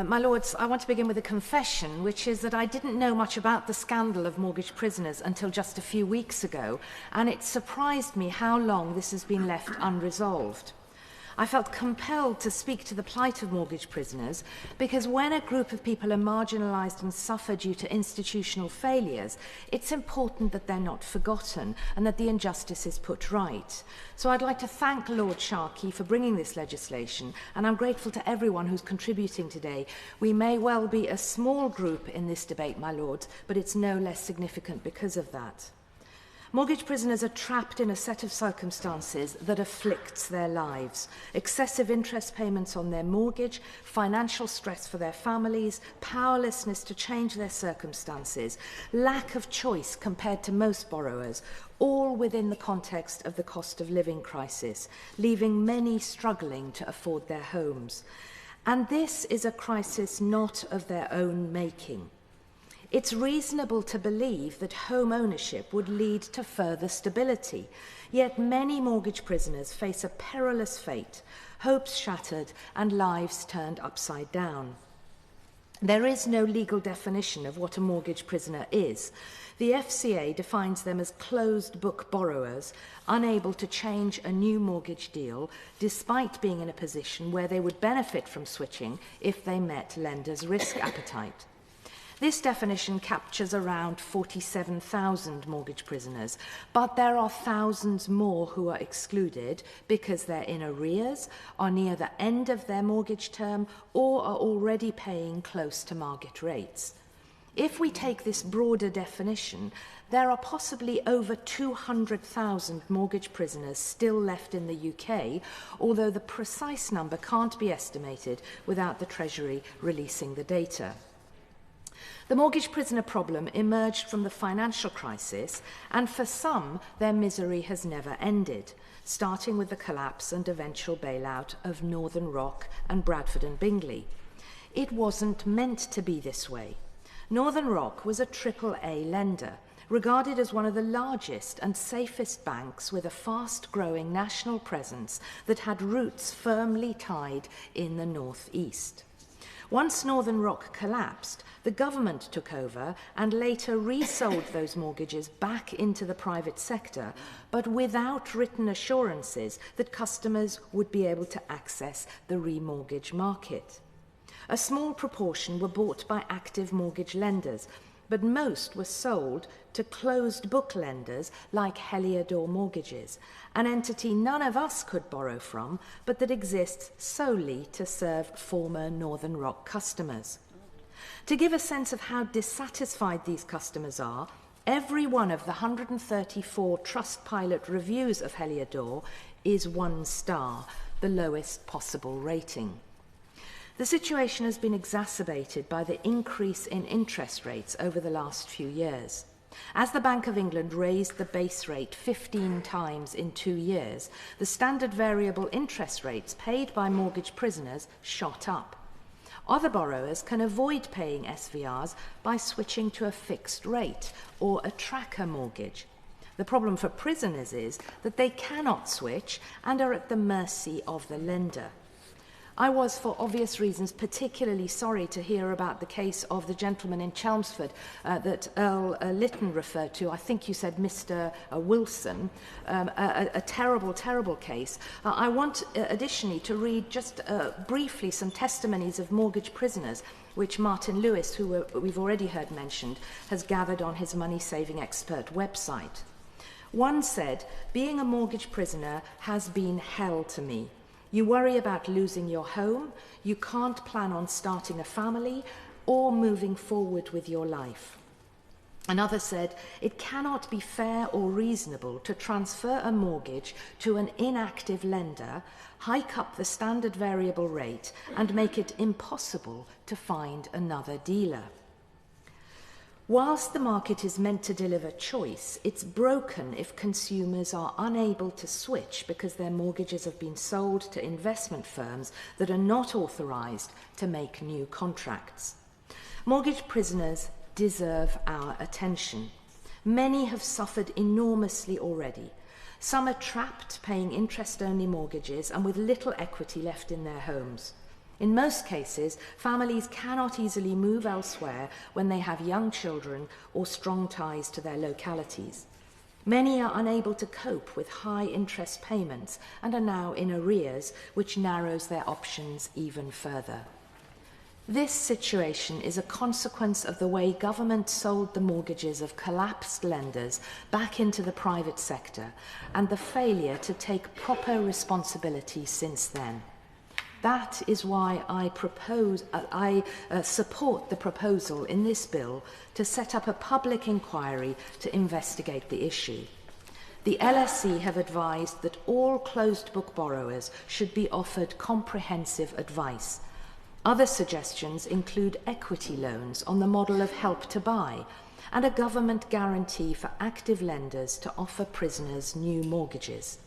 My Lords, I want to begin with a confession, which is that I didn't know much about the scandal of mortgage prisoners until just a few weeks ago, and it surprised me how long this has been left unresolved. I felt compelled to speak to the plight of mortgage prisoners because when a group of people are marginalised and suffer due to institutional failures, it's important that they're not forgotten and that the injustice is put right. So I'd like to thank Lord Sharkey for bringing this legislation, and I'm grateful to everyone who's contributing today. We may well be a small group in this debate, my Lords, but it's no less significant because of that. Mortgage prisoners are trapped in a set of circumstances that afflicts their lives. Excessive interest payments on their mortgage, financial stress for their families, powerlessness to change their circumstances, lack of choice compared to most borrowers, all within the context of the cost of living crisis, leaving many struggling to afford their homes. And this is a crisis not of their own making. It's reasonable to believe that home ownership would lead to further stability, yet many mortgage prisoners face a perilous fate, hopes shattered and lives turned upside down. There is no legal definition of what a mortgage prisoner is. The FCA defines them as closed-book borrowers, unable to change a new mortgage deal, despite being in a position where they would benefit from switching if they met lenders' risk appetite. This definition captures around 47,000 mortgage prisoners, but there are thousands more who are excluded because they're in arrears, are near the end of their mortgage term, or are already paying close to market rates. If we take this broader definition, there are possibly over 200,000 mortgage prisoners still left in the UK, although the precise number can't be estimated without the Treasury releasing the data. The mortgage prisoner problem emerged from the financial crisis, and for some, their misery has never ended, starting with the collapse and eventual bailout of Northern Rock and Bradford and Bingley. It wasn't meant to be this way. Northern Rock was a AAA lender, regarded as one of the largest and safest banks with a fast-growing national presence that had roots firmly tied in the North East. Once Northern Rock collapsed, the government took over and later resold those mortgages back into the private sector, but without written assurances that customers would be able to access the remortgage market. A small proportion were bought by active mortgage lenders, but most were sold to closed-book lenders like Heliodor Mortgages, an entity none of us could borrow from, but that exists solely to serve former Northern Rock customers. To give a sense of how dissatisfied these customers are, every one of the 134 Trustpilot reviews of Heliodor is 1 star, the lowest possible rating. The situation has been exacerbated by the increase in interest rates over the last few years. As the Bank of England raised the base rate 15 times in 2 years, the standard variable interest rates paid by mortgage prisoners shot up. Other borrowers can avoid paying SVRs by switching to a fixed rate or a tracker mortgage. The problem for prisoners is that they cannot switch and are at the mercy of the lender. I was, for obvious reasons, particularly sorry to hear about the case of the gentleman in Chelmsford that Earl Lytton referred to. I think you said Mr. Wilson, a terrible, terrible case. I want, additionally, to read just briefly some testimonies of mortgage prisoners, which Martin Lewis, who we've already heard mentioned, has gathered on his money-saving expert website. One said, "Being a mortgage prisoner has been hell to me. You worry about losing your home, you can't plan on starting a family or moving forward with your life." Another said, "It cannot be fair or reasonable to transfer a mortgage to an inactive lender, hike up the standard variable rate, and make it impossible to find another dealer." Whilst the market is meant to deliver choice, it's broken if consumers are unable to switch because their mortgages have been sold to investment firms that are not authorised to make new contracts. Mortgage prisoners deserve our attention. Many have suffered enormously already. Some are trapped paying interest-only mortgages and with little equity left in their homes. In most cases, families cannot easily move elsewhere when they have young children or strong ties to their localities. Many are unable to cope with high interest payments and are now in arrears, which narrows their options even further. This situation is a consequence of the way government sold the mortgages of collapsed lenders back into the private sector and the failure to take proper responsibility since then. That is why I support the proposal in this bill to set up a public inquiry to investigate the issue. The LSE have advised that all closed book borrowers should be offered comprehensive advice. Other suggestions include equity loans on the model of Help to Buy and a government guarantee for active lenders to offer prisoners new mortgages.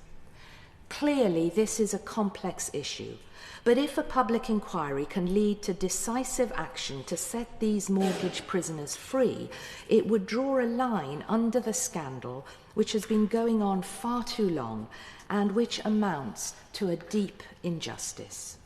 Clearly, this is a complex issue, but if a public inquiry can lead to decisive action to set these mortgage prisoners free, it would draw a line under the scandal which has been going on far too long and which amounts to a deep injustice.